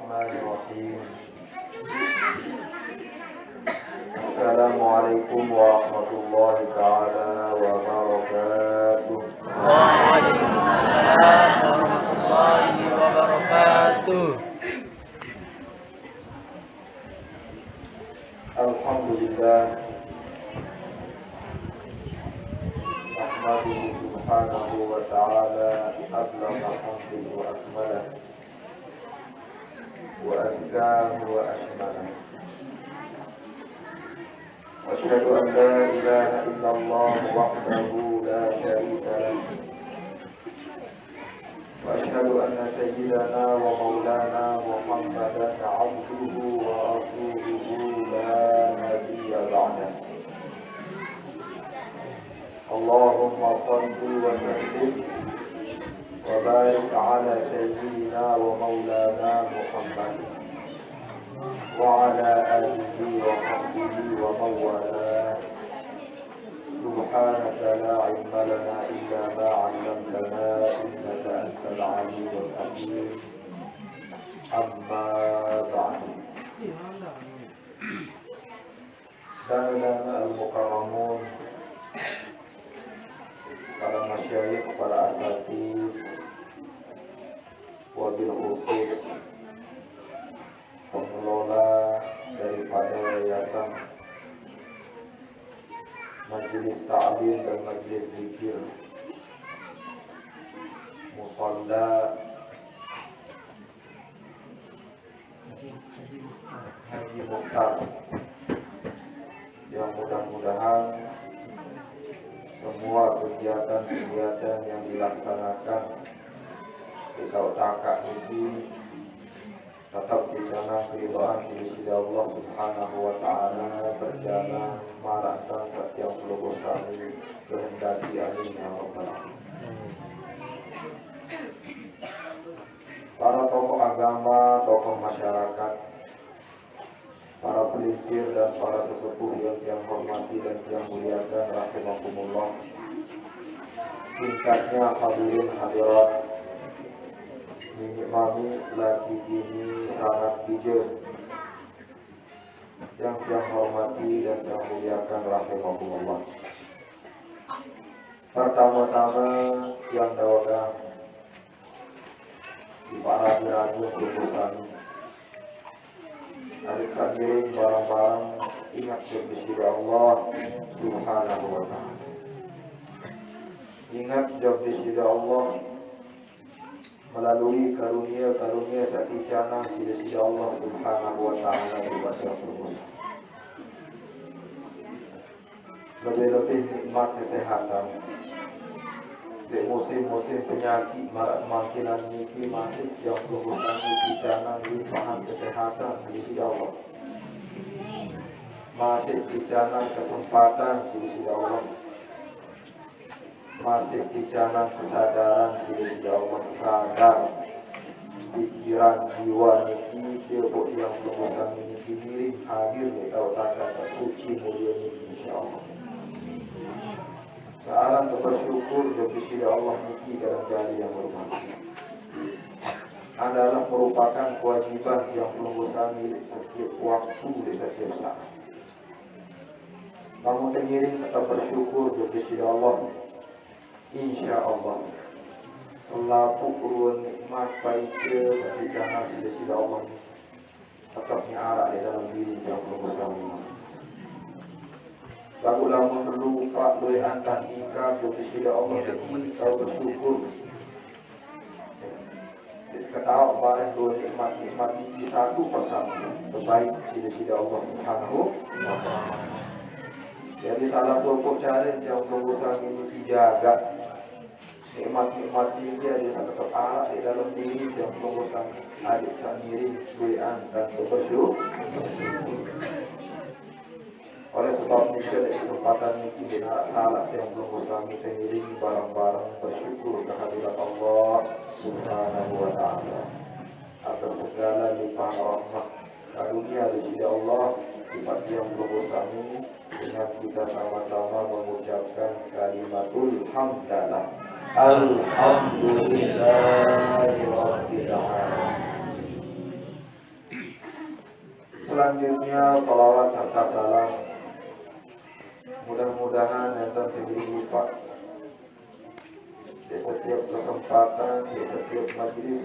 Bismillahirrahmanirrahim. Assalamualaikum warahmatullahi ta'ala wabarakatuh. Waalaikumsalam warahmatullahi wabarakatuh. Alhamdulillah, nahmaduhu subhanahu wa ta'ala ablagha hamdihi wa akmalah wa azkahu wa ashmalah. Wa asyhadu an la ilaha illallah wahdahu la syarika lah. Wa asyhadu anna sayyidana wa maulana Muhammadan abduhu wa rasuluhu la nabiyya ba'dah. Allahumma salli wa sallim wa barik ala sayyidina wa maulana Muhammad wa ala alihi wa sahbihi wa mawala. Subhanaka la ilma lana illa ma 'allamtana innaka antal 'alimul hakim. Amma ba'd. Saudara al-mukarramun, para masyayikh, para asatiz, wabil khusus pengelola daripada yayasan Majelis Ta'lim dan Majelis Zikir Musalla Haji Mukhtar, yang mudah-mudahan semua kegiatan-kegiatan yang dilaksanakan di Kautakak ini tetap di dalam keridhaan Sidi Allah Subhanahu wa Ta'ala, berjalan marakan setiap pelubur kami kehendaki. Amin ya rabbal alamin. Para tokoh agama, tokoh masyarakat, para pelisir dan para sesepuh yang hormati dan yang muliakan rahimakumullah. Singkatnya hadirin hadirat, mami lagi ini sangat bijak yang hormati dan yang muliakan rahimakumullah. Pertama-tama yang dawaga di para biragu kubusan adik sadirin barang-barang ingat bersih Allah Subhanahu wa ta'ala. Ingat bersih Allah melalui karunia-karunia sakicana dari Allah Subhanahu wa ta'ala kepada kubusan. Lebih-lebih nikmat kesehatan di musim-musim penyakit marak semakinan niki masih yang kubusan sakicana limpahan kesehatan dari Allah. Masih dicana kesempatan dari Allah. Masih dicana kesadaran dari Allah, sadar pikiran jiwa niki ilmu yang kubusan niki diri hadir di Kautakak suci mulia niki insyaallah. Salam bersyukur kepada Allah niki dalam jari yang bermanfaat adalah merupakan kewajiban yang kubusan milik setiap waktu di setiap saat. Namun tengiring tetap bersyukur kepada Allah. Insya Allah selaku kurun nikmat baiknya ketika hasil dari Allah tetapnya arah di dalam diri yang bersama. Lalu lama terlupa oleh antar ika kepada Allah dan kita bersyukur. Ketahui barang dua nikmat ini satu persatu terbaik dari Allah Subhanahu wa ta'ala. Jadi salah satu cara yang berusaha ini dijaga nikmat-nikmat ini ada satu arah di dalam diri yang berusaha adik sendiri berian dan bersyukur. Oleh sebab ini ada kesempatan ini tidak salah yang berusaha sendiri barang-barang bersyukur kehadirat Allah Subhanahu wa ta'ala atas segala limpahan rahmat karunia dari Allah di pagi yang berusaha ini dengan kita sama-sama mengucapkan kalimatul hamdalah. Alhamdulillahirabbil alamin. selanjutnya salawat serta salam mudah-mudahan yang terjadi lupa di setiap kesempatan, di setiap majlis.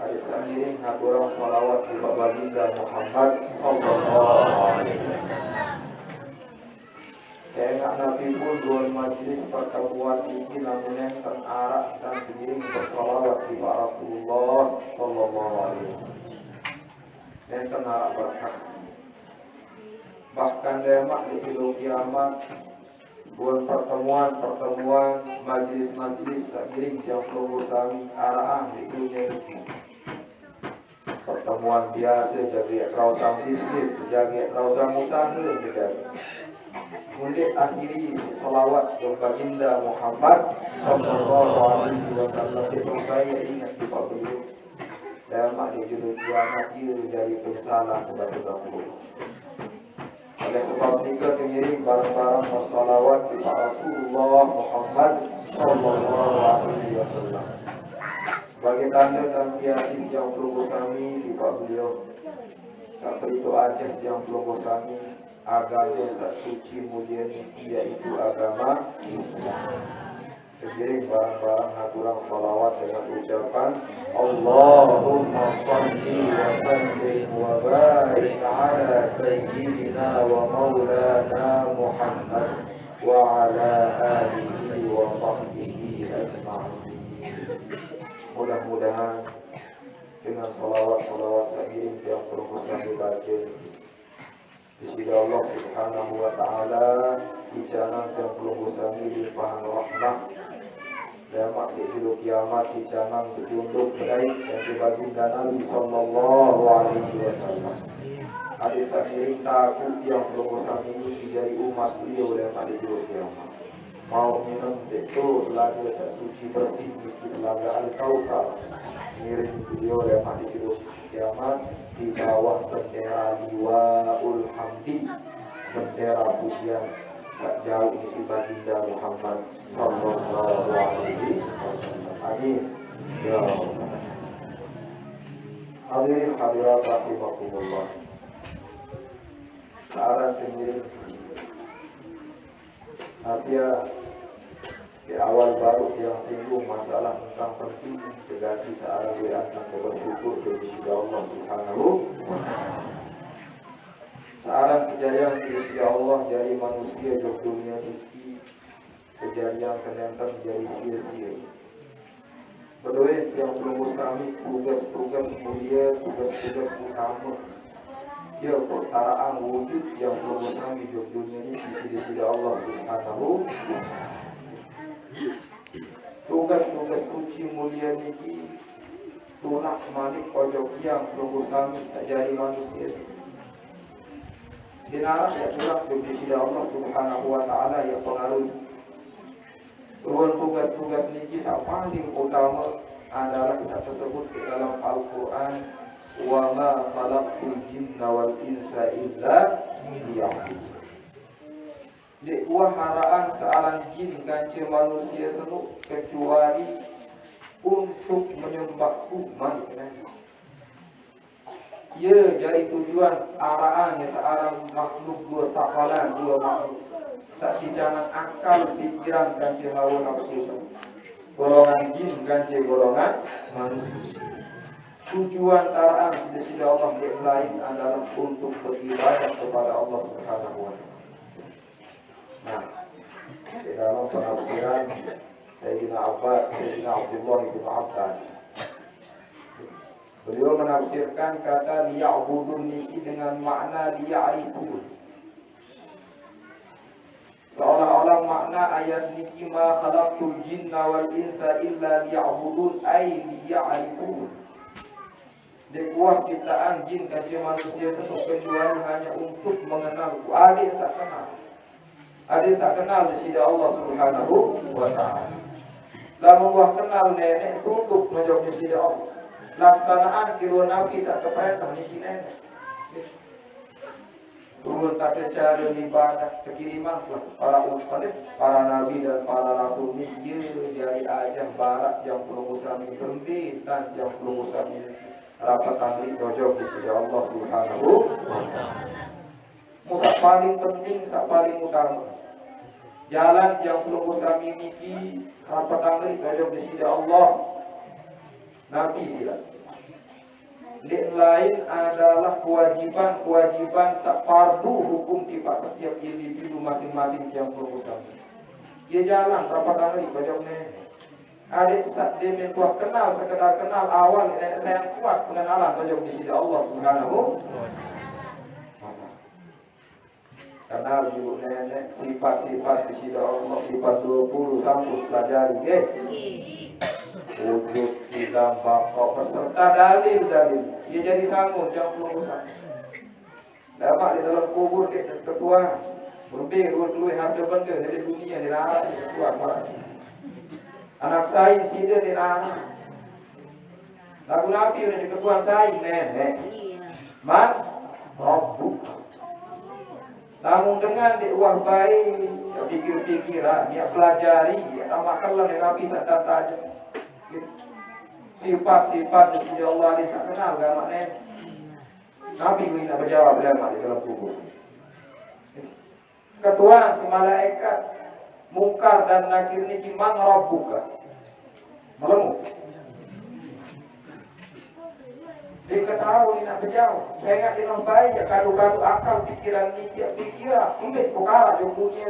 Adik seiring haturang salawat di baginda Muhammad sallallahu alaihi wasallam. Saya ingat Nabi pun dua majlis pertemuan ini namun yang terarak dan seiring bersalawat di Rasulullah sallallahu alaihi wasallam. Yang terarak berkah. Bahkan demak di hidup kiamat buat pertemuan majlis-majlis seiring yang perlu sami arah di dunia ini. Pertemuan biasa jadi rausam bisnis, jadi rausam usaha juga. Kemudian akhiri salawat ke baginda Muhammad sallallahu alaihi wasallam itu saya ingat di beliau. Demak di hidup kiamat itu dari pensalah kepada Rasulullah. Oleh sebab itu mengiring barang-barang bersalawat kepada Rasulullah Muhammad sallallahu alaihi wasallam. Sebagai tanda dan kiasin yang perlu kami di beliau. Sampai itu aja yang perlu kami agama suci mulia yaitu agama Islam. Mengiring barang-barang haturang salawat dengan ucapan Allahumma salli wa sallim wa barik ala sayyidina wa maulana Muhammad wa ala alihi wa sahbihi ajma'in. Mudah-mudahan dengan salawat-salawat seiring yang berusaha dibaca di sisi Allah Subhanahu wa taala di jalan yang berusaha dilimpahan rahmat dan makhluk hidup kiamat di jalan petunjuk baik yang dibaginda Nabi sallallahu alaihi wasallam. Adik seiring takut yang berusaha ini dari umat beliau dan pada hidup kiamat. Mau minum itu lagu suci bersih di laga al-Kautsar miring beliau yang pada hidup kiamat di bawah bendera liwaul hamdi, bendera pujian tak jauh isi baginda Muhammad sallallahu alaihi wasallam. Amin ya Allah. Hadirin hadirat rahimakumullah. Saran sendiri Artinya di awal baru yang singgung masalah tentang penting segati searah akan bersyukur kepada Allah Subhanahu wa ta'ala. Searah kejadian kepada Allah dari manusia di dunia ini kejadian ternyata menjadi sia-sia. Berdoa yang perlu kami tugas-tugas mulia, tugas-tugas utama. Ya pertaraan wujud yang perlu kami di dunia ini di sisi Allah Subhanahu wa ta'ala. Tugas-tugas suci mulia ini tunak malik pojok yang berusaha tak jadi manusia. Dinarah ya tunak di sisi Allah Subhanahu wa ta'ala yang pengaruh. Tugas-tugas ini yang paling utama adalah kita tersebut di dalam Al-Quran. Wa ma khalaqtul jinna wal insa illa liya'budun. Di waharaan sealan jin kanci manusia senuk kecuali untuk menyembahku manusia. Ya jadi tujuan arahannya seorang makhluk dua tafalan dua makhluk. Saksi jangan akal pikiran kanci hawa nafsu. Golongan jin kanci golongan manusia. Tujuan arahan di sisi Allah yang lain adalah untuk beribadah kepada Allah Subhanahu wa ta'ala. Nah, di dalam penafsiran Sayyidina Abdullah bin Abbas, beliau menafsirkan kata liya'budun ini dengan makna liya'rifun. Seolah-olah makna ayat niki ma khalaqtul jinna wal insa illa liya'budun ay liya'rifun. Dikuah ciptaan jin dan manusia sesuatu kecuali hanya untuk mengenalku. Adik tak kenal. Adik tak kenal di sisi Allah Subhanahu wa ta'ala. Lalu buah kenal nenek untuk menjauh di sisi Allah. Laksanaan kira nabi tak keperintah di sisi nenek. Turun tak cara ibadah kekiriman para umat, para nabi dan para rasul ini dia dari ajah barat yang perlu kami berhenti dan yang perlu kami rapat tangli dojok di Allah Subhanahu wa ta'ala. Musa paling penting, paling utama. Jalan yang perlu kami miliki rapat tangli dojok di Allah. Nabi sila. Yang lain adalah kewajiban fardu hukum di setiap individu masing-masing yang perlu kami. Dia jalan rapat tangli dojoknya. Adik dia menkuat kenal, sekedar kenal awal saya kuat pengenalan dojok di sisi Allah Subhanahu. Kenal ibu nenek sifat-sifat di sisi Allah, sifat 20 sampai pelajari wujud sifat bakok peserta dalil. Dia jadi sanggup jangan pelurusan. Dapat di dalam kubur ketua berbeda dua harta benda dari dunia di larat ketua marah. Anak saya sida di anak. Lagu Nabi udah ketua saya nenek. Man Rabbu. Namun dengan diuah baik, pikir-pikiran, dia pelajari, dia amalkanlah Nabi serta tajam. Sifat-sifat di Allah ini tak kenal gak maknanya. Nabi ini tak berjawab lama di dalam kubur. Ketua si malaikat Mungkar dan Nakir ini man rabbuka. Melemu. Dia ketahui ini nak berjauh. Saya ingat dia baik ya kadu-kadu akal pikiran ni dia pikiran. Mungkin perkara dia punya.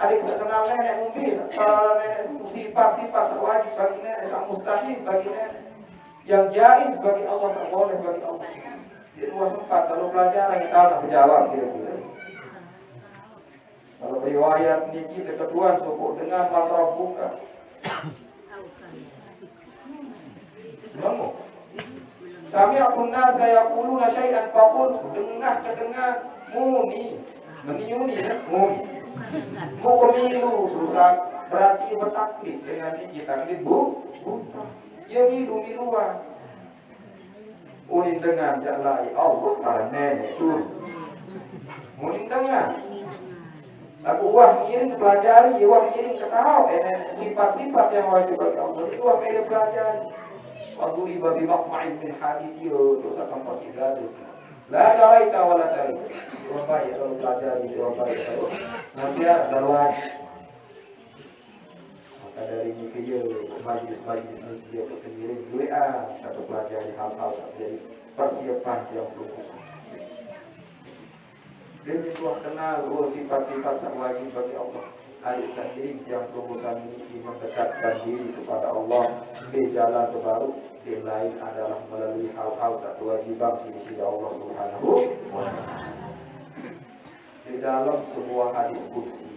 Adik sekenal nenek mungkin kalau nenek sifat-sifat wajib bagi nenek, mustahil bagi nenek. Yang jaiz bagi Allah, tak boleh bagi Allah. Dia dua sempat kalau pelajaran kita tak berjawab kira-kira. Kalau riwayat ni kita ketuan sokok dengan mantra buka. Kamu. Sami'atun nas yaquluna syai'an faqul dengar muni. Meniuni ya, muni. Mukmilu susah berarti bertaklid dengan ini taklid ya miluan. Muni dengan jalai Allah karena itu. Muni dengan aku wah ngiring pelajari, wah ngiring ketahu sifat-sifat yang wajib bagi Allah itu wah mereka pelajari. Waktu ibadah makmain min haditio terus akan pasti gadis. La tawaita wala tarik. Wah baik kalau pelajari wah baik kalau nanti ada wajib. Maka dari ini dia majlis dia berkeliling WA atau pelajari hal-hal jadi persiapan yang perlu. Dia telah kenal sifat-sifat yang wajib bagi Allah. Adik sendiri yang perumusan ini mendekatkan diri kepada Allah di jalan terbaru. Yang lain adalah melalui hal-hal satu wajiban di sisi Allah Subhanahu wa ta'ala. Di dalam sebuah hadis qudsi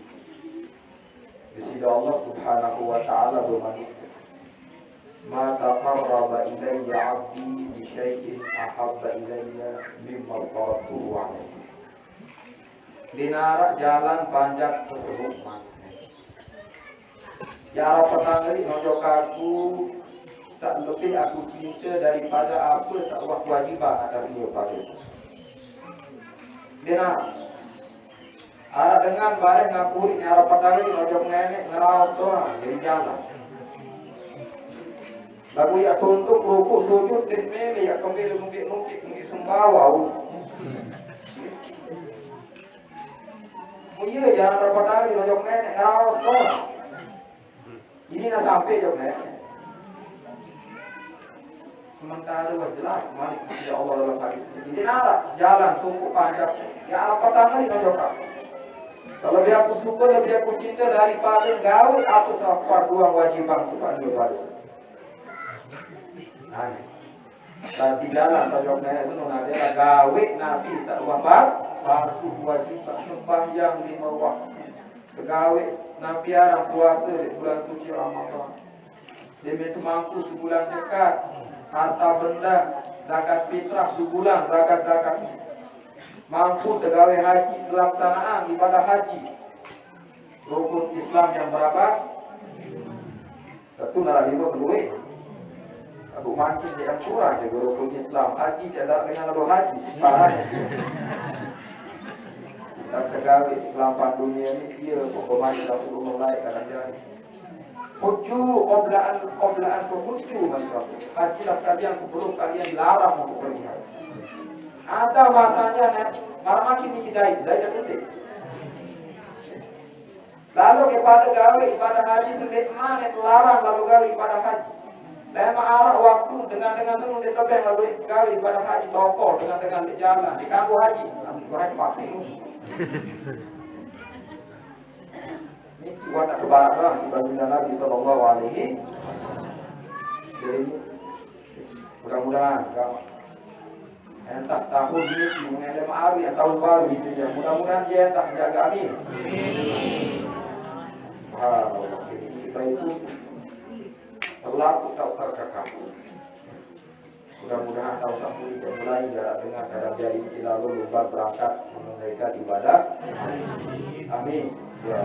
di sisi Allah Subhanahu wa ta'ala bermaksud ma taqarraba ilayya 'abdi bi syai'in ahabba ilayya mimma taraktuhu 'alaihi. Dinarak jalan panjang tersebut ya petang ini nojok aku saat lebih aku cinta daripada apa sebuah kewajiban atas dia pada dinarak ada dengan barang ngaku ini arah petang ini nojok nenek ngerawat doang jadi jalan lagu ya tuntuk rukuk sujud dan mele ya kembali mungkin sembawah. Iya jangan berapa kali nojok nenek ngerawat doang. Ini nak sampai jok nenek. Sementara jelas malik ya Allah dalam hadis ini. Ini nara jalan sungguh panjang. Ya apa tangan nojok aku. Kalau dia aku syukur lebih aku cinta daripada gawe aku safar dua wajiban kepada dia. Nah, dan di jalan nojok nenek itu adalah gawe nabi sawafar fardu wajib sembahyang 5 waktu. Pegawai nabi arang puasa di bulan suci Ramadan. Dia minta mampu sebulan dekat harta benda zakat fitrah sebulan zakat mampu pegawai haji pelaksanaan ibadah haji. Rukun Islam yang berapa? Satu nara 5 kedua. Aku makin yang kurang je rukun Islam haji tidak dengan roh haji. Parahnya. Dan pegawai kelampan dunia ini dia pokoknya sudah suruh mulai kadang-kadang Hujju qoblaan hujju masyarakat. Hajilah kalian sebelum kalian dilarang untuk pergi haji. Ada masanya marah makin hidayah penting. Lalu kepada gawe ibadah haji sendiri mana terlarang lalu gawe ibadah haji. Lama arah waktu dengan senang di tebing lalu gawe ibadah haji toko dengan di jalan di kampung haji nanti orang vaksin. Ini warna kebahagiaan dibandingkan Nabi Sallallahu Alaihi. Jadi mudah-mudahan entah tahun ini mengenai ma'ari tahun baru itu ya mudah-mudahan dia entah menjaga amin. Kita itu selalu tak terkekang. Mudah-mudahan tahun sampai kita mulai jarak dengan kadang jadi kita lalu lupa berangkat menunaikan ibadah. Amin. Ya.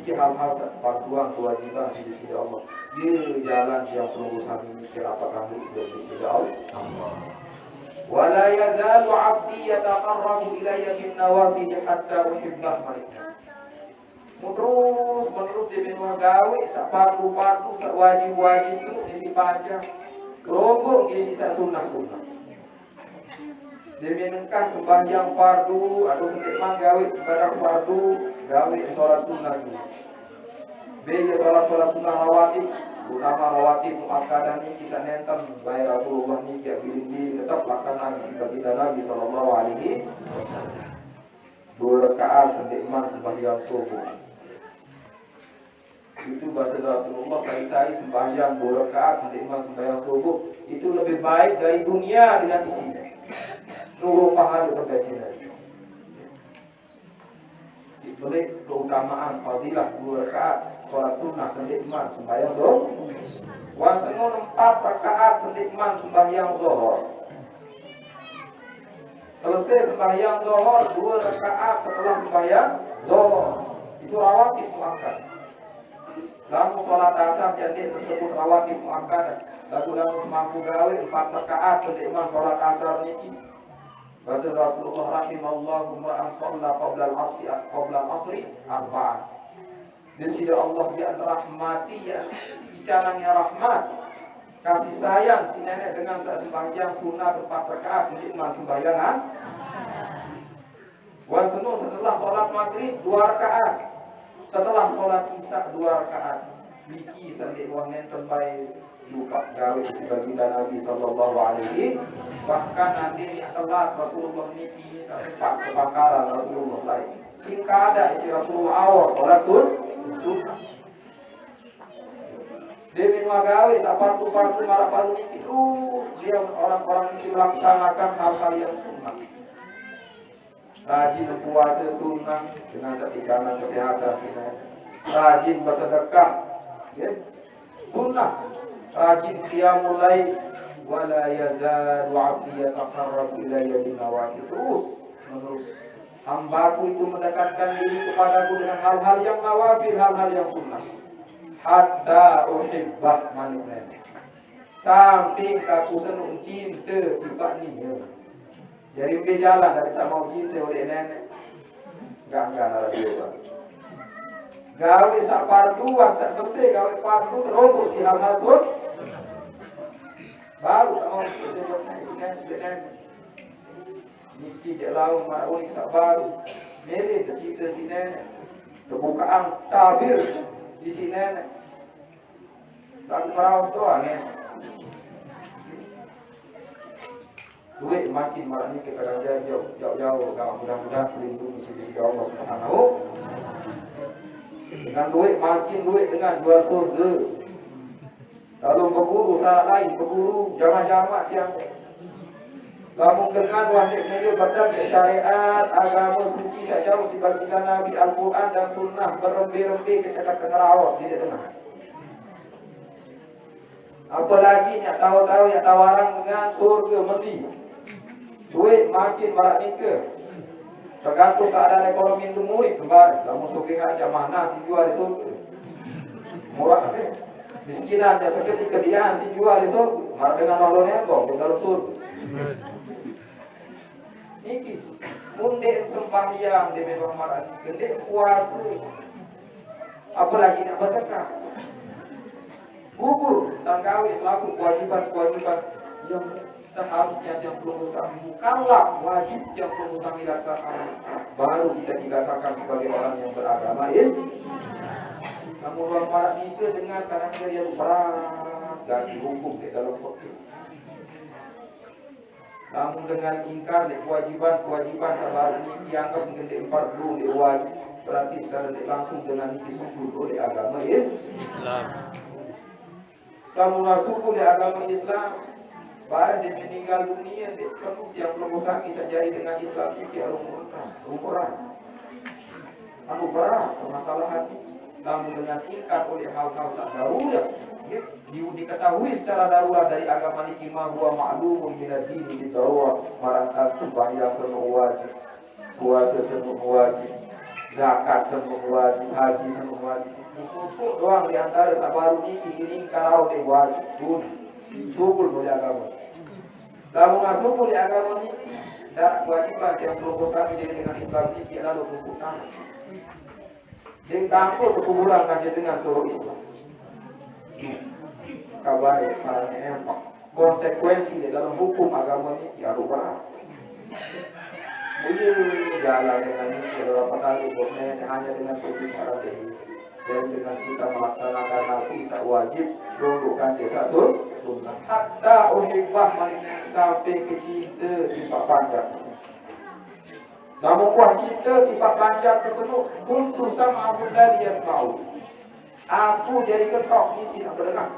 Ini hal-hal perjuangan kewajiban di sisi Allah. Di jalan yang perlu kami mikir apakah itu di sisi Allah. Wala yazalu 'abdi yataqarrabu ilayya bin nawafil hatta uhibbah mereka. Menerus demi gawe sak pardu sak wajib itu isi panjang rombong isi sak sunnah demi nengkas sembahyang fardu atau sedek gawe ibadah fardu gawe sholat sunnah juga beda sholat sunnah rawatib utama rawatib muakkadah ini kita nenten bayar Rasulullah ini ya pilih tetap laksanakan kita Nabi Sallallahu Alaihi Wasallam 2 rakaat sedek sembahyang subuh. Itu bahasa Rasulullah saya sembahyang 2 rakaat sembahyang subuh itu lebih baik dari dunia dengan isinya. Nurul pahala terbajikan. Boleh keutamaan fadilah 2 rakaat sholat sunnah sendikman sembahyang zuhur. Wasenun 4 rakaat sendikman sembahyang zuhur. Selesai sembahyang zuhur 2 rakaat setelah sembahyang zuhur. Itu rawatib muakkad. Lalu sholat asar jadi tersebut rawatib muakkadah. Lalu mampu gawe 4 rakaat sendikman sholat asar niki. Bahasa Rasulullah rahimahullah ma'an shalla qabla al-asri arba'an. Di sisi Allah dia rahmati ya bicaranya rahmat kasih sayang si nenek dengan sembahyang sunnah 4 rakaat sendikman sembahyangan. Wasenu setelah sholat maghrib 2 rakaat. Setelah sholat isya 2 rakaat, biki sandik wangen tempai lupa gawe bagi Nabi Sallallahu Alaihi. Bahkan nanti telat Rasulullah niki sampai kebakaran Rasulullah lain. Singkat ada isi Rasulullah awal sholat sunnah. Demi gawe sapartu marah baru niki dia orang-orang itu melaksanakan hal-hal yang sunnah. Rajin puasa sunnah dengan setikanan kesehatan kita. Rajin bersedekah, ya. Sunnah. Rajin qiyamul lail wala yazalu 'abdi yataqarrabu ilayya bin nawafil. Terus menerus hambaku itu mendekatkan diri kepadaku dengan hal-hal yang nawafil, hal-hal yang sunnah. Hatta uhibbah manikna. Sampai aku senang cinta tiba ni. Jadi pergi jalan dari sama cinta oleh nenek. Enggak ada dia. Gawe sak pardu sak selesai gawe pardu terobos si hal-hal sun. Baru tak mau nenek. Niki je lau marunik sak baru. Mele cerita si nenek. Kebukaan tabir di si nenek. Tak merawas doang nenek. Duit makin marah ni kadang-kadang jauh-jauh mudah-mudahan melindungi sisi Allah Subhanahu. Dengan duit makin duit dengan jual surga. Lalu berburu salah lain berburu jamaah-jamaah yang kamu dengan wajib media berdasar syariat agama suci sejauh sebagian Nabi Al-Quran dan Sunnah berembi-rembi kecakapan rawat di tengah. Apalagi yang tahu-tahu yang tawaran dengan surga mesti. Duit makin barat nikah. Tergantung keadaan ekonomi itu murid kembali. Kamu sukihan jam mana si jual itu murah kan? Miskinan dia seketika dia si jual itu marah dengan malonnya kok di dalam surga. Niki munde sembahyang di bawah marah, gede puasa. Apalagi nak bersedekah. gugur tentang kawin selaku kewajiban yang seharusnya yang perlu kami bukanlah wajib yang perlu kami laksanakan, baru kita dikatakan sebagai orang yang beragama Islam. Namun orang barat itu dengan karakter yang berat dan dihukum di dalam fikih. Namun dengan ingkar di kewajiban sabar ini dianggap menjadi 40 di wajib, berarti secara langsung dengan disebut oleh agama Islam. Kamu masuk di agama Islam, baru dia meninggal dunia, dia yang belum kami sejari dengan Islam itu umuran berat permasalahan ini. Namun dengan ingkar oleh hal-hal darurat, diketahui secara darurat dari agama ini, huwa ma'lumun minad dini bidarurat, marangkal bahaya semua wajib, puasa semua wajib, zakat semua wajib, haji semua wajib. Musuh doang di antara sabaru ini kini kalau di wajib pun syukur oleh agama. Namun masuk oleh agama ini dan kewajiban yang berurusan dengan Islam ini adalah berhubungan. Dia takut berkuburan kaji dengan suruh Islam. Kabar empat konsekuensi dalam hukum agama ini ya berat. Ini jalan dengan ini beberapa kali buatnya hanya dengan perbicaraan ini. Dan dengan kita melaksanakan nafisa wajib, tundukkan desa sunnah. Hatta uhibbah sampai ke cinta tiba panjang. Namun kuah cinta tiba panjang tersebut untuk sama Abu Dhali yasma'u. Aku jadi ketok di sini aku dengar.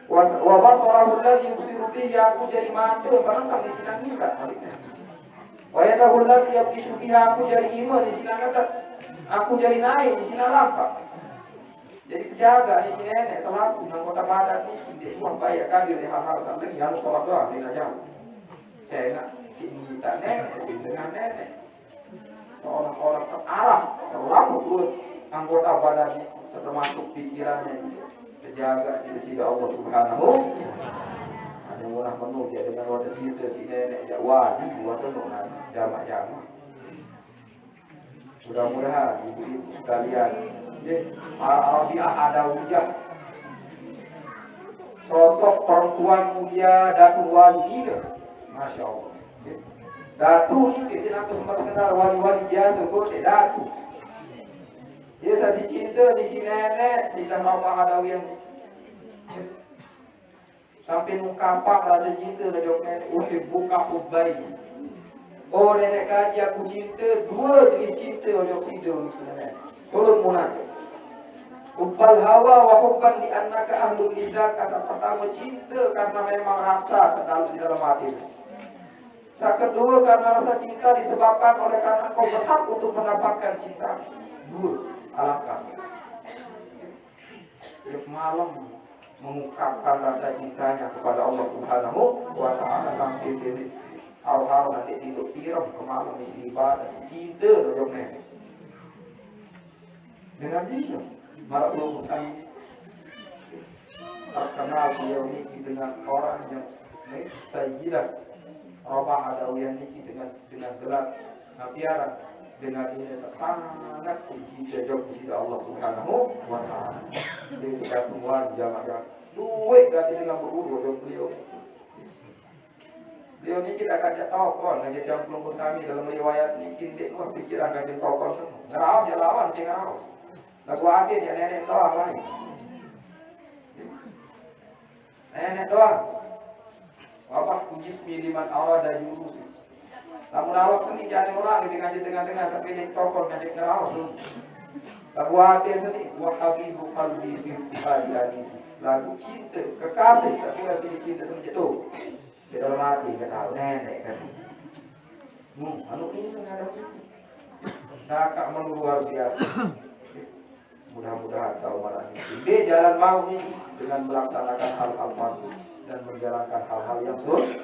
Wa basarahu alladhi yusiru bihi, aku jadi mata penentang di sini enggak maliknya. Wa yadahu alladhi yabtishu biha, aku jadi iman di sini enggak. Aku jadi naik di sini lampak. Jadi jaga di sini nenek selaku nang kota Padang ini dia uang bayar kan dari hal-hal sampai yang sholat doang tidak jauh. Saya nak sini tak nenek dengan nenek. Seorang-orang terarah selalu turut anggota badan ini termasuk pikirannya terjaga di sisi Allah Subhanahu. Hanya murah penuh dia dengan wadah kita si nenek wadi buat penuh jamak-jamak. Mudah-mudahan ibu-ibu sekalian, Arabiah ada wujud sosok perempuan mulia Datuk Wali, Masya Allah. Datuk ini kita sempat kenal wali-wali biasa, kok Datuk. Dia saksi cinta di sini nenek, si Sama Hadawi yang sampai mengkapak rasa cinta dari nenek, buka hubbai. Oh nenek kaji aku cinta, dua jenis cinta oleh Oksido nenek. Tolong munajat. Hubbal hawa wa hubban li annaka ahlul lidah. Kata pertama cinta karena memang rasa sedang di dalam hati. Yang kedua karena rasa cinta disebabkan oleh karena kau berhak untuk mendapatkan cinta. Dua alasan. Tiap malam mengungkapkan rasa cintanya kepada Allah Subhanahu wa Ta'ala sampai diri. Hal-hal nanti tidur tiram kemarin isi ibadah cinta rojoknya dengan dia malah belum terkenal beliau ini dengan orang yang Sayyidah Rabah Adawiyah ini dengan gelar nabiara dengan ini sangat cinta jauh di sisi Allah Subhanahu wa Ta'ala. Dia tidak keluar jamaah duit ganti dengan berurut beliau. Beliau ini kita akan tahu ngaji jam pelungkus kami dalam riwayat ini kindik luar pikiran ngaji tahu semua. Ngerau dia lawan dia ngerau. Lagu akhir dia nenek doang lain. Nenek doang. Bapak kujismi liman awal dan jurus. Namun awak seni jadi orang lebih ngaji dengan sampai dia tokol ngaji ngerau. Lagu akhir seni wahabibu qalbi fi hadis. Lagu cinta kekasih tapi ngasih cinta sama itu. Di dalam hati kita tahu nenek kan. Anu ini sengaja kakak luar biasa. Mudah-mudahan tahu marah ini. Dia jalan mau ini dengan melaksanakan hal-hal baru dan menjalankan hal-hal yang sunnah.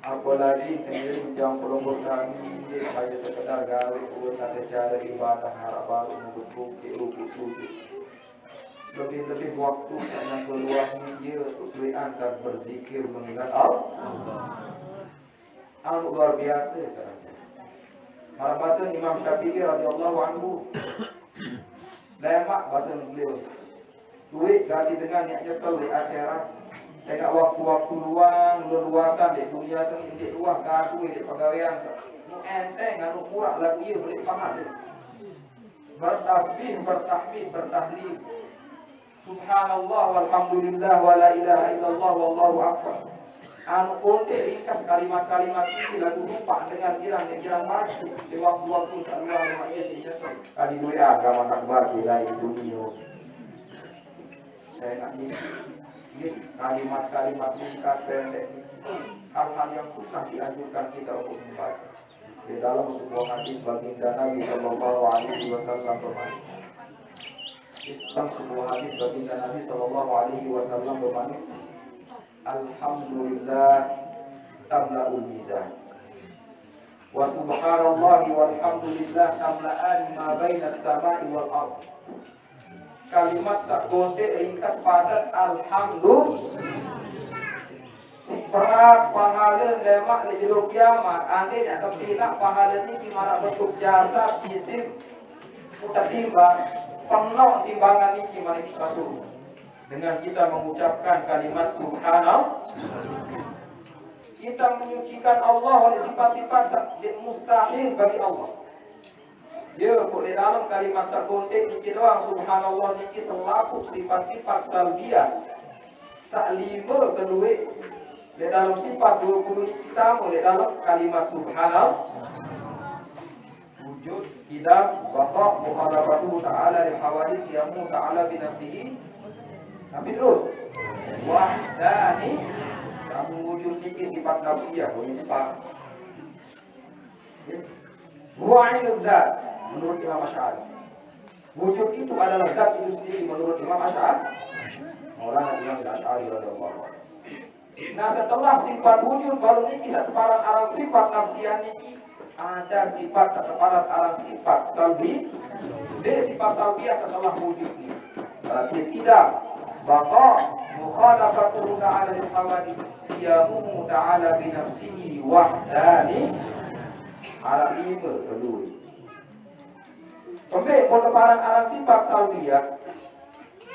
Apalagi sendiri yang pelonggar kami hanya sekedar gawe urusan cara ibadah harap baru membentuk rupi-rupi. Lebih-lebih waktu yang keluarnya dia untuk antar berzikir mengingat Allah. Luar biasa katanya. Malah bahasa Imam Syafi'i radhiyallahu anhu. Lemak bahasa beliau. duit ganti dengan yang nyesel di akhirat. Saya waktu-waktu luang, leluasan di dunia seni di luar gaduh di pegawaian. Nu enteng anu kurang lagu ieu boleh pahala. Bertasbih, bertahmid, bertahlil. Subhanallah walhamdulillah wa la ilaha illallah wallahu akbar. Anu konte ringkas kalimat-kalimat ini lagu lupa dengan girang mati di waktu-waktu saluang lima isi nyesel. Kali duit agama takbar bila itu dunia. Saya nak ini kalimat-kalimat ringkas pendek ini hal-hal yang sunnah dianjurkan kita untuk membaca. Di dalam sebuah hadis baginda Nabi Sallallahu Alaihi Wasallam bermanis. Dalam sebuah hadis baginda Nabi Sallallahu Alaihi Wasallam bermanis. Alhamdulillah tamla'ul mizan. Wa subhanallah walhamdulillah tamla'an ma baina as-sama'i wal ardh. Kalimat sakonte ringkas padat alhamdulillah. Si perak pahala lemak di jero kiamat ande nak kepilak pahala ni kimara bentuk jasa isim ketimbang penuh timbangan ni kimara dikasur dengan kita mengucapkan kalimat subhanallah. Kita menyucikan Allah oleh sifat-sifat mustahil bagi Allah. Ya, boleh dalam kalimat sakonte niki doang subhanallah niki selaku sifat-sifat salbiah sak lima kedua. Di dalam sifat 20 kita boleh dalam kalimat subhanallah wujud kita baqa muharabatu ta'ala li hawadith yamu ta'ala bi nafsihi. Tapi terus wahdani kamu wujud niki sifat nafsiyah boleh sifat wa'inul zat menurut Imam Asy'ari. Wujud itu adalah zat itu sendiri menurut Imam Asy'ari. Maulana Imam Asy'ari radhiyallahu anhu. Nah setelah sifat wujud baru niki seteparan arah sifat nafsiyah niki ada sifat seteparan arah sifat salbi. Dia sifat salbiyah setelah wujud ini. Berarti tidak baqa mukhalafatuhu ta'ala lil hawadith qiyamuhu ta'ala bi nafsihi wahdani arah lima kedua. Sampai seteparan arah sifat salbiyah.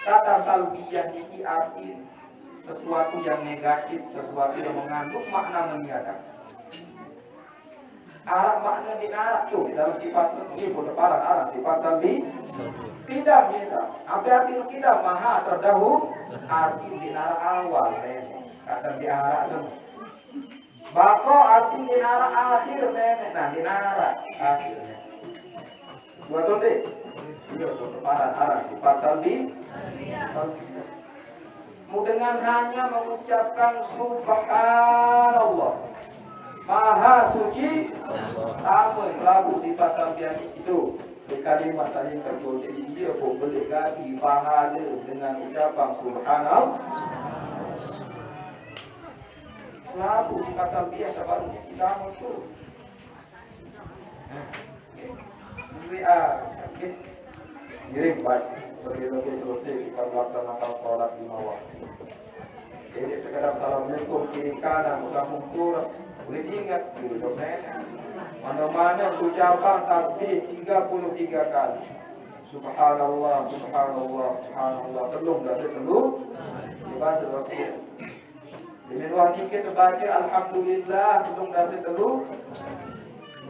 Kata salbiyah niki arti sesuatu yang negatif, sesuatu yang mengandung makna meniadakan. Arah makna dinarak tuh di dalam sifat ini pada para arah sifat salbi. Tidak bisa. Apa arti tidak maha terdahulu? Arti dinarak awal, kata diarak semua. Bako arti dinarak akhir, nah dinarak akhirnya. Dua tonde. Iya pada para arah sifat salbi. Dengan hanya mengucapkan subhanallah maha suci sama selalu sifat salbiah itu di kalimat saling terkode dia pun boleh ganti pahala dengan ucapan subhanallah selalu sifat salbiah sebaliknya kita itu kirim baik bagi selesai kita melaksanakan sholat 5 waktu. Jadi sekedar assalamualaikum kiri kanan kamu turun boleh diingat duduk nenek. Mana-mana ucapan tasbih 33 kali. Subhanallah, subhanallah, subhanallah. Telung dah telung. Dibaca waktu. Di luar ni kita baca alhamdulillah telung dah telung.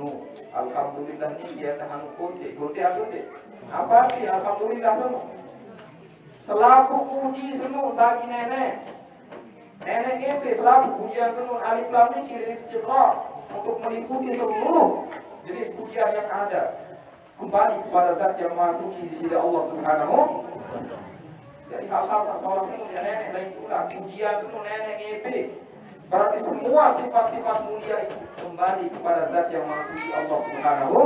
No, alhamdulillah ni dia tahan kote. Kote apa kote? Apa sih alhamdulillah semua? Selaku puji semua bagi nenek. Nenek itu selaku pujian semua alif lam ni kiri istiqra untuk meliputi seluruh jenis pujian yang ada. Kembali kepada zat yang maha suci di sisi Allah Subhanahu. Jadi hal-hal tak seorang semua nenek lain pula pujian semua nenek itu. Berarti semua sifat-sifat mulia itu kembali kepada zat yang maha suci Allah Subhanahu.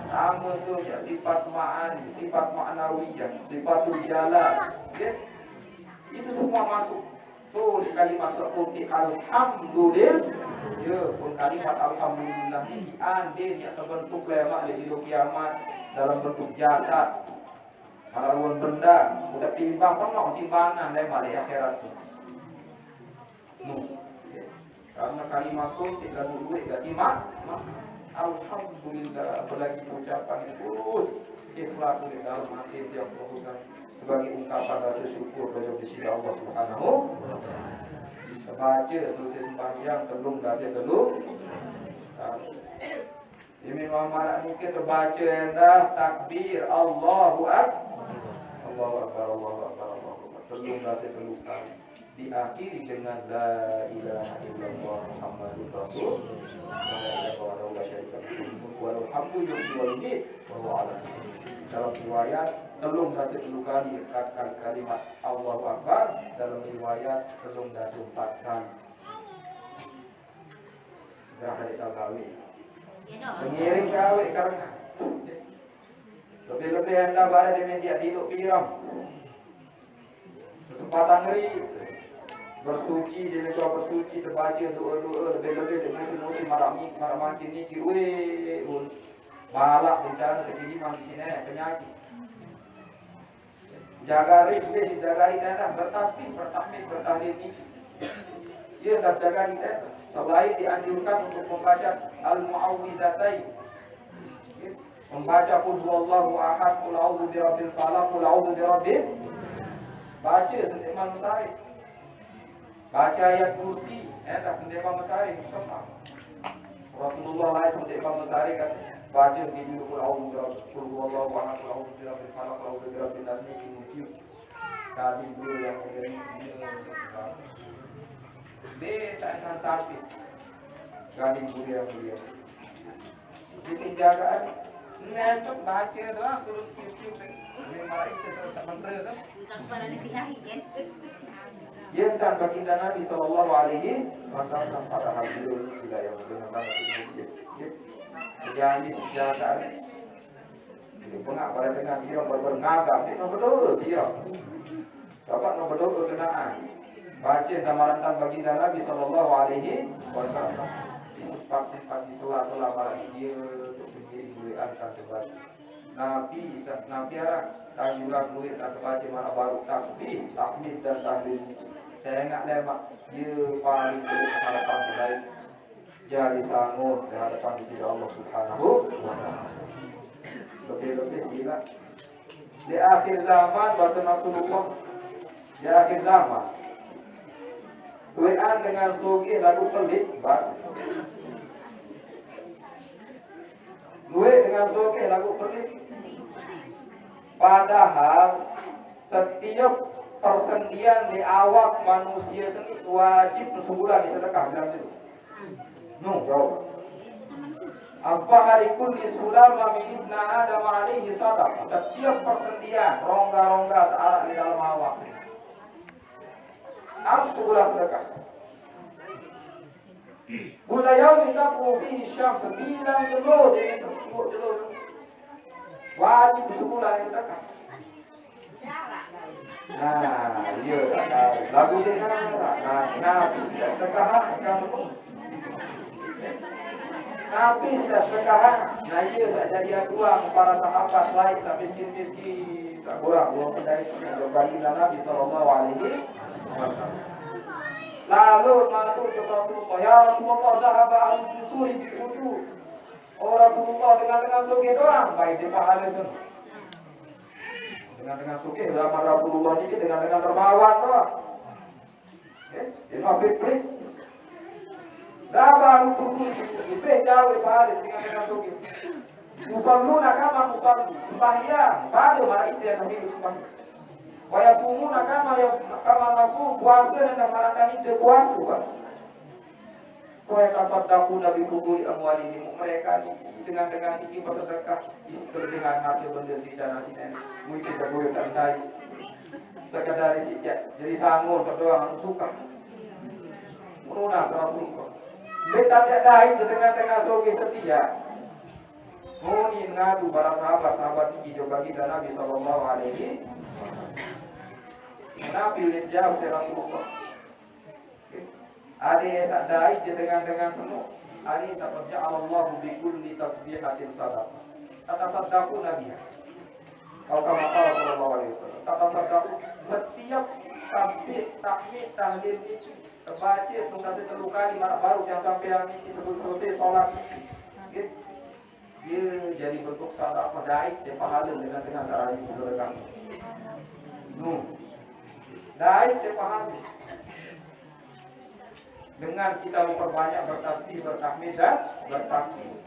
Nama itu ya sifat ma'ani, sifat ma'nawiyah, sifatul jalal. Ya? Itu semua masuk. Tuh di kalimat seperti alhamdulillah. Ya, pun kalimat alhamdulillah ini andil yang terbentuk lemak di hidup kiamat dalam bentuk jasad. Malawan benda, udah timbang penuh timbangan lemak di akhirat. Karena kalimat itu tidak duit, tidak timak. Alhamdulillah, apalagi ucapan terus ikhlas di dalam hati tiap urusan sebagai ungkapan rasa syukur kepada sisi Allah Subhanahu wa taala. Baca selesai sembahyang telung dasar telung. Ini Muhammad mungkin terbaca dah takbir Allahu Akbar. Allahu Akbar, Allahu Akbar, Allahu Akbar. Telung dasar telung kali. Diakhiri dengan la ilaha illallah Muhammadur Rasulullah. Dalam riwayat telung dasar telung kali katakan kalimat Allahu Akbar, dalam riwayat telung dasar 4 kali. Sudah hari kawin. Mengiring kawin karena lebih-lebih anda berada di media hidup piram. Kesempatan ngeri bersuci di negara bersuci terbaca doa-doa lebih-lebih di musim-musim malam makin ni kirwe balak bencana terjadi di sini penyakit. Jaga rizki, jaga ridana bertasbih, bertahmid, bertahlil ni. Ia dah jaga ridana. Selain dianjurkan untuk membaca al-mu'awwidzatain, membaca qul huwallahu ahad, qul a'udzu birabbil falaq, qul a'udzu birabbin. Baca sendirian mesari. Baca ayat kursi, tak sendirian mesari semua. Rasulullah lain sendirian mesari kan baca di qul a'udzu birabbil qul huwallahu ahad, qul a'udzu birabbil falaq, qul a'udzu birabbin nas ni muncul. Kali dulu yang ini Besakan sapi Gading mulia-mulia di penjagaan ngantuk baca doang suruh tiup-tiup ini marah itu terus menteri tu yang kan baginda Nabi SAW pada hal itu tidak yang dengan sangat tinggi jadi penjagaan ini pengak pada dengan dia berngagam ini betul dia dapat betul berkenaan baca damaran baginda Nabi SAW sifat-sifat di sela-sela para dia untuk menjadi mulian tak terbaca. Nabi arah tajuran murid tak terbaca mana baru tasbih, tahmid dan tahlil. Saya ingat lemak dia paling boleh harapan terbaik jari sanggup di hadapan sisi Allah Subhanahu wa taala. Lebih-lebih gila. Di akhir zaman bahasa Rasulullah di akhir zaman Tuhan dengan sugi lagu pelik duit dengan sugi lagu pelik. Padahal setiap persendian di awak manusia sendiri wajib sebulan disedekah bilang itu. Jawab. Apa harikul di sulam min ibna Adam alaihi sadaqah. Setiap persendian rongga-rongga searak di dalam awak harus sebulan sedekah. Bulayau minta kopi syam 9 kilo dia telur wajib sebulan sedekah. Nah, iya lagu dia nasi tidak sedekah Nabi tidak sedekah. Nah iya tak jadi aduan para sahabat lain sampai miskin-miskin tak kurang belum dari baginda Nabi SAW. Lalu matur ke Rasulullah, ya Rasulullah, zahaba al-jusuri bil-wudu. Oh Rasulullah, dengan sugih doang baik di pahala semua. Dengan sugih zaman Rasulullah ini dengan dermawan doang. Ini pabrik-pabrik. Zahaba al-jusuri itu jauh di pahala dengan sugih. Musalluna kama musalli, sembahyang pada mara itu yang Nabi sembahyang. Wa yasumuna kama nasum, puasa dan marakan itu puasa. Wa yatasaddaquna bi fuduli amwalihim, mereka ini dengan ini bersedekah isi kelebihan harta benda di dana sini. Mungkin tak boleh tak tahu. Sekadar isi jadi sanggup berdoa suka. Melunas Rasulullah. Kita tidak lain dengan sogi setia. Muni ngadu para sahabat ini juga kita Nabi SAW. Nabi jauh dari Rasulullah. Ada sadai dengan semua. Ada seperti Allah bikulli tasbihatin sadaqah. Tasaddaqu Nabi. Kalau kata Sallallahu Alaihi Wasallam, tasaddaqu setiap tasbih, tahmid, tahlil itu terbaca tunggal 3 kali baru yang sampai yang ini sebelum selesai sholat. dia jadi bentuk sedekah daik dia pahala dengan cara sedekah. Daik dia pahala. Dengan kita memperbanyak bertasbih, bertahmid dan bertakbir.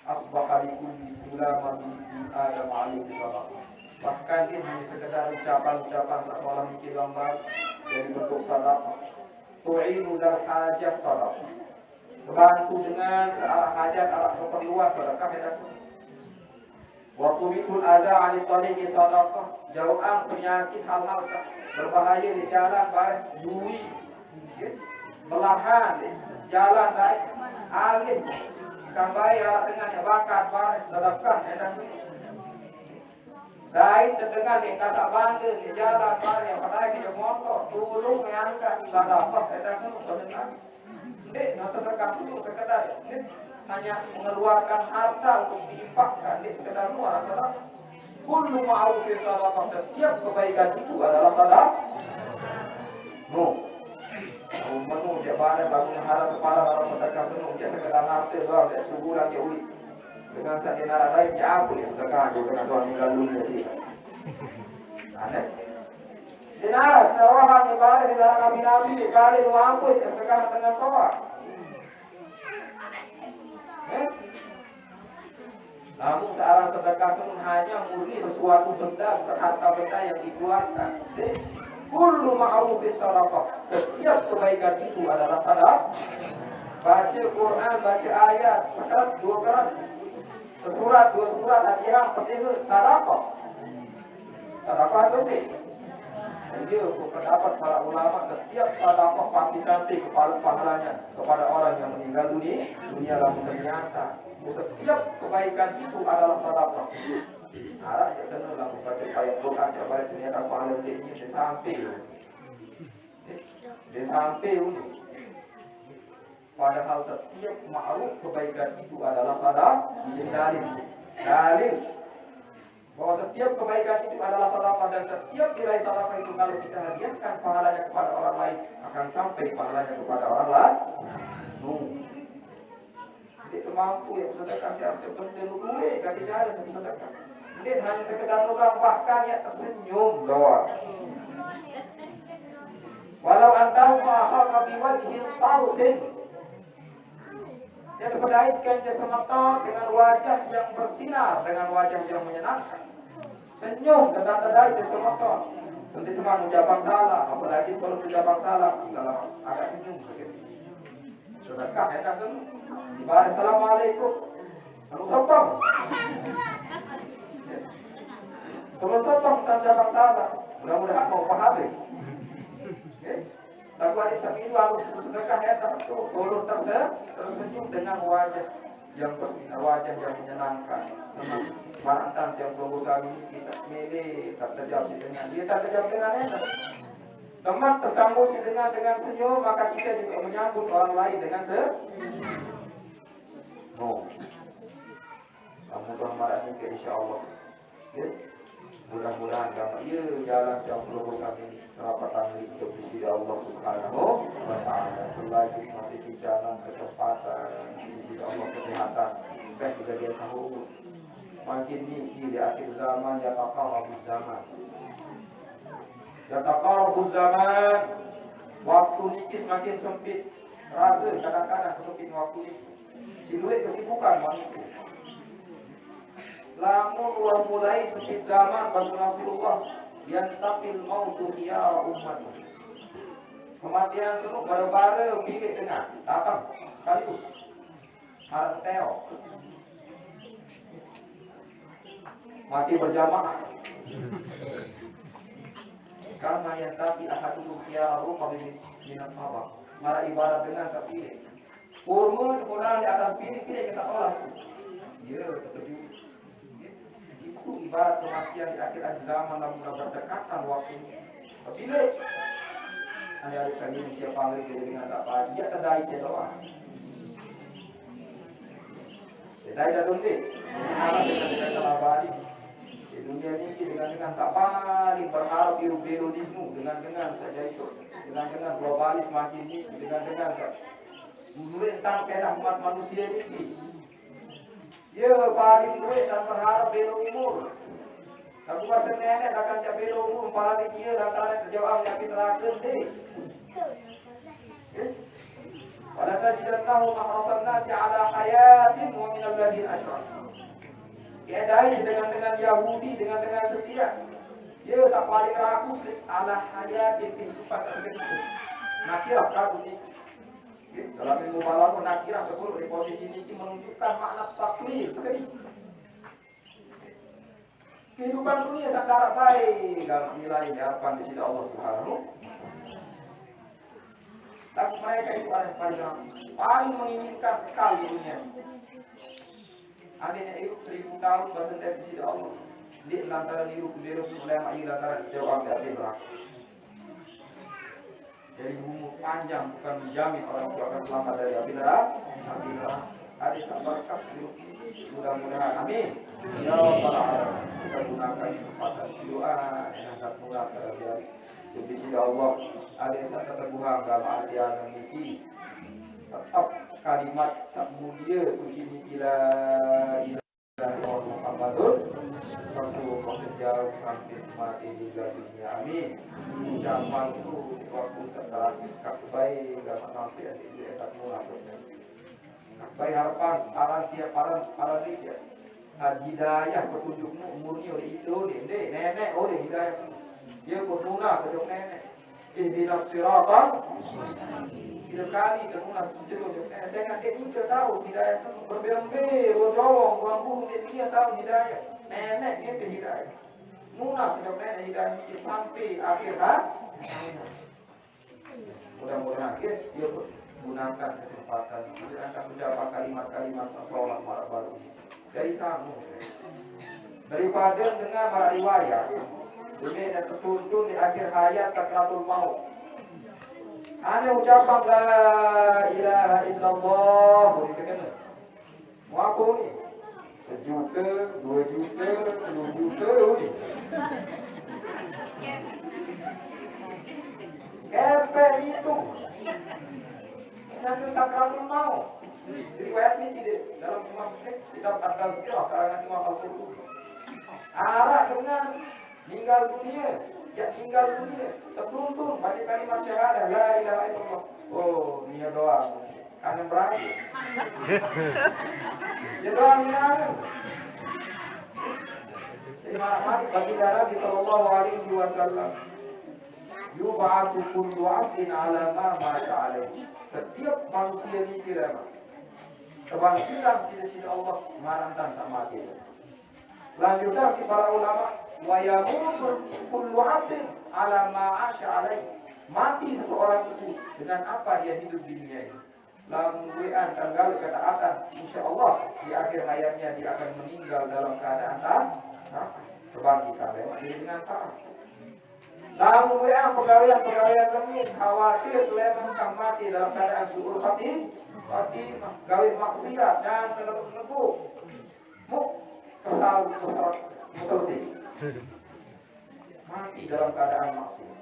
Asbaha likulli sulaman min Adam alaihi salam. Bahkan dia hanya sekedar ucapan-ucapan seolah mikir gambar dari bentuk sedekah. Tu'inu dal hajat sedekah. Bantu dengan searah hajat, arah keperluan sedekah ya. Wa tumikul ada ali tariqi sedekah. Jauhan penyakit hal-hal berbahaya di jalan baik dui. Belahan jalan baik alih kambai arah dengan yang bakat baik sedekah ya. Baik dengan yang kasak bangga di jalan baik yang padai ke motor turun mengangkat sedekah ya dengan ini sedekah itu sekedar hanya mengeluarkan harta untuk diinfakkan di sekedar luar sedekah. Kullu ma'rufin sedekah, setiap kebaikan itu adalah sedekah. Menu dia barang bangun harap separah orang sedekah senung dia sekedar harta doang dia sebulan dia ulit dengan sadinara lain dia apa dia sedekah dia dengan suami lalu dia aneh dinara serohan dia barang di dalam nabi-nabi dia kali mampu dia sedekah dengan toa namun searah sedekah senung hanya murni sesuatu benda harta benda yang dikeluarkan kullu ma'rufin sadaqah. Setiap kebaikan itu adalah sedekah. Baca Quran, baca ayat, sekerat dua kerat, sesurat dua surat, hadiah penting sedekah. Sedekah itu nih. Jadi pendapat para ulama setiap sedekah pasti sampai kepada pahalanya kepada orang yang meninggal dunia lalu ternyata setiap kebaikan itu adalah sedekah. Arah ya kan dalam baca ayat Quran ya baik ternyata pahala dia sampai ini. Padahal setiap ma'ruf kebaikan itu adalah sedekah. Dalil bahwa setiap kebaikan itu adalah sedekah dan setiap nilai sedekah itu kalau kita hadiahkan pahalanya kepada orang lain akan sampai pahalanya kepada orang lain. Jadi semampu yang sedekah siapa penting gue gak bicara dengan sedekah. Dia hanya sekedar orang bahkan ya tersenyum doang. Walau antara ma'akhaka biwajhin tawdin. Dia berkaitkan semata dengan wajah yang bersinar, dengan wajah yang menyenangkan. Senyum dan terdai semata. Nanti cuma ucapan salah, apalagi kalau ucapan salah, agak senyum begitu. Sedekah ya kan? Ibarat assalamualaikum. Lalu sombong. Kalau sombong dan ucapan salah, mudah-mudahan mau pahami. Tapi ada satu harus sedekah ya terus turun tersenyum dengan wajah yang bersinar, wajah yang menyenangkan. Barang yang belum kami kisah milih tak terjawab dengan dia tak terjawab dengan itu. Teman tersambung dengan senyum maka kita juga menyambut orang lain dengan kamu berharap juga insya Allah. Mudah-mudahan dapat jalan yang belum kami rapatan hidup di sisi Allah Subhanahu wa Ta'ala. Selagi masih di jalan kesempatan di sisi Allah kesehatan, kan juga dia tahu makin ini di akhir zaman ya taqarrabuz zaman. Ya taqarrabuz zaman, waktu ini semakin sempit. Rasa kadang-kadang sempit waktu ini. Siluet kesibukan manusia. Lamun wa mulai sempit zaman bagi Rasulullah yang tapil mautu khiyara umat. Kematian seru baru-baru pilih tengah datang kalius harteo mati berjamaah karena yang tapi ahadul khiyara umat minat sabah mara ibarat dengan sapilih kurmun kurang di atas pilih ke sekolah iya tertuju itu ibarat kematian di akhir zaman namun berdekatan waktunya. Bila ada sekali siapa lagi dengan siapa dia terdai dia doang. Terdai dah dong deh. Dengan salah balik. Di dunia ini dengan siapa lagi berharap biru-biru dimu dengan saja itu dengan globalis makin ini dengan saja. Dulu tentang keadaan umat manusia ini. Dia paling duit dan berharap bela umur. Tapi masa nenek akan cak bela umur, paling dia dan tanah terjawab yang kita neraka ni. Wala tajidannahum ahrasan nasi ala hayatin wa minal ladina asyraku. Diadai dengan Yahudi, dengan setia. Dia tak paling rakus ala hayatin kehidupan seperti itu. Nakirah kau ni. Dalam ilmu balaghah nakirah betul di posisi ini menunjukkan makna taklif sekali. Kehidupan dunia sangat baik dalam nilai harapan di sisi Allah Subhanahu. Tapi mereka itu paling menginginkan kekal di dunia. Adanya hidup 1000 tahun bersentuh di sisi Allah. Di lantaran hidup beliau ulama ini lantaran jawab dari neraka. Jadi umur panjang bukan menjamin orang tua akan selamat dari api neraka. Ada sabarkah hidup mudah-mudahan amin. Ya Rabbal alamin. Kita gunakan kesempatan doa yang sangat mudah terjadi. Jadi tidak Allah ada yang sangat terbuang dalam arti yang memiliki tetap kalimat sak mulia suci ila ilaha Muhammadur Rasulullah sejauh sampai mati hingga dunia amin. Ucapan itu waktu setelah kakbai dan sampai ada di atas mulia. Kakbai harapan para dia hidayah petunjukmu umurnya oleh itu nenek oleh hidayah dia berguna ke nenek ihdinas siratal mustaqim kali kerana sejujurnya saya nak kita tahu hidayah itu berbeda-beda berjauh orang burung dia tahu hidayah nenek dia ke hidayah munah ke nenek hidayah sampai akhir mudah-mudahan dia gunakan kesempatan dia akan menjawab kalimat-kalimat salat marah baru dari kamu daripada dengar para riwayat dunia dan tertuntun di akhir hayat sakratul maut. Ada ucapan la ilaha illallah boleh kena. Mau apa ni? 1 juta, 2 juta, 10 juta ni. Kepek itu. Nanti sakratul maut. Riwayat ni tidak dalam kita katakan karangan Imam Al-Qurtubi. Arah dengan meninggal dunia, tertuntun baca kalimat syahadah la ilaha illallah. Oh, dia doa. Kan berakhir. Dia doa minang. Jadi mana bagi Nabi sallallahu alaihi wasallam. Yub'atsu kullu 'abdin 'ala ma mata 'alaihi. Setiap manusia ini kira kebangkitan sila-sila Allah marahkan sama kita. Lanjutkan si para ulama wa yamutu kullu 'abdin 'ala ma 'asha 'alaihi. Mati seseorang itu dengan apa dia hidup di dunia ini. Lamuan tanggal ketaatan insyaallah di akhir hayatnya dia akan meninggal dalam keadaan kebangkitan dengan taat. Lamuan pegawai lembut khawatir lemah mati dalam keadaan suul Fatimah gawe maksiat dan kelebuk kesal mutasi mati dalam keadaan maksiat.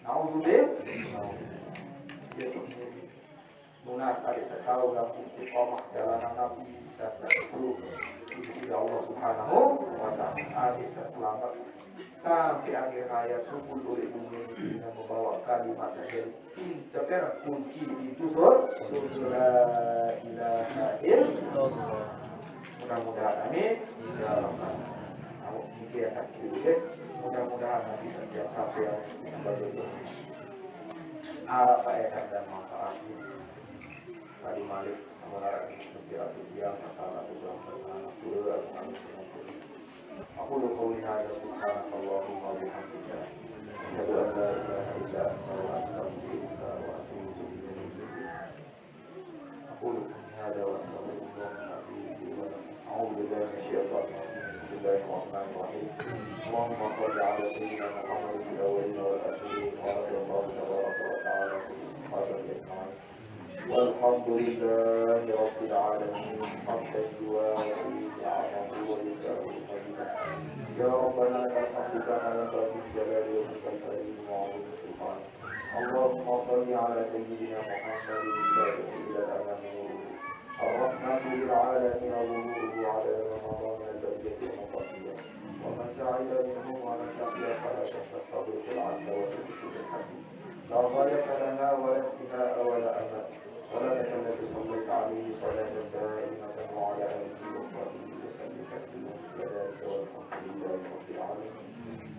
Nauzubillah. Munas ada sekali dalam istiqamah jalanan Nabi dan seluruh isi Allah Subhanahu wa Ta'ala bisa selamat sampai akhir hayat sukul oleh bumi dengan membawa kalimat saja pintar kunci itu surga ilaha illallah. Mudah-mudahan amin ya rabbal alamin. Ini akan diulik mudah-mudahan nanti setiap sampai sebagai arah faedah dan manfaatnya. Tadi Malik mengarang seperti dia masalah juga berkenaan surga aku lupa lihat subhanallah wa bihamdika asyhadu an la ilaha illa anta wa astaghfiruka wa atubu ilaik. Aku hada wa astaghfirullah wa a'udzu billahi minasyaitonir rajim. Bismillahirrahmanirrahim. Allahumma shalli ala sayyidina Muhammad fil awwalin wal akhirin wa radiyallahu tabaraka wa ta'ala an والحمد لله رب العالمين حمدا يوافي نعمه ويكافئ مزيده. يا ربنا لك الحمد كما ينبغي بجلال وجهك الكريم وعظيم سلطانك. اللهم صل على سيدنا محمد الفاتح الى الامام الرحمن للعالمين ظهوره على رمضان البرية المطهرة ومن سعد منهم ومن شقي فلا تستطرق العدل وتكتب الحسن لا غاية لنا ولا انتهاء ولا أمل ولا لك الذي صليت عليه صلاة دائمة وعلى آله وصحبه وسلم تسليما كذلك والحمد لله رب العالمين.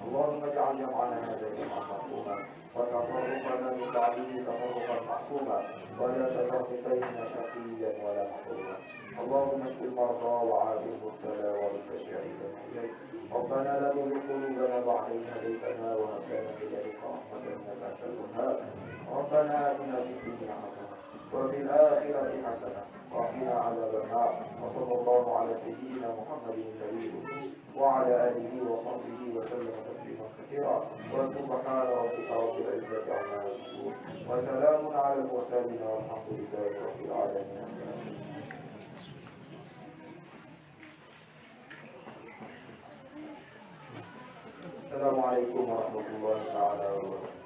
اللهم اجعل جمعنا هذا جمعا مرحوما وتفرقنا من بعده تفرقا معصوما ولا تفرق بيننا شقيا ولا محروما. اللهم اشف المرضى وعاف المبتلى ورد شهيدا اليك. ربنا لا تزغ قلوبنا بعد إذ هديتنا وهب لنا من لدنك رحمة إنك أنت الوهاب. ربنا آتنا في الدنيا حسنة وفي الآخرة حسنة وقنا عذاب النار. وصلى الله على سيدنا محمد النبي وعلى آله وصحبه وسلم تسليما كثيرا. وسبحان ربك رب العزة عما يصفون وسلام على المرسلين والحمد لله رب العالمين. السلام عليكم ورحمة الله تعالى وبركاته.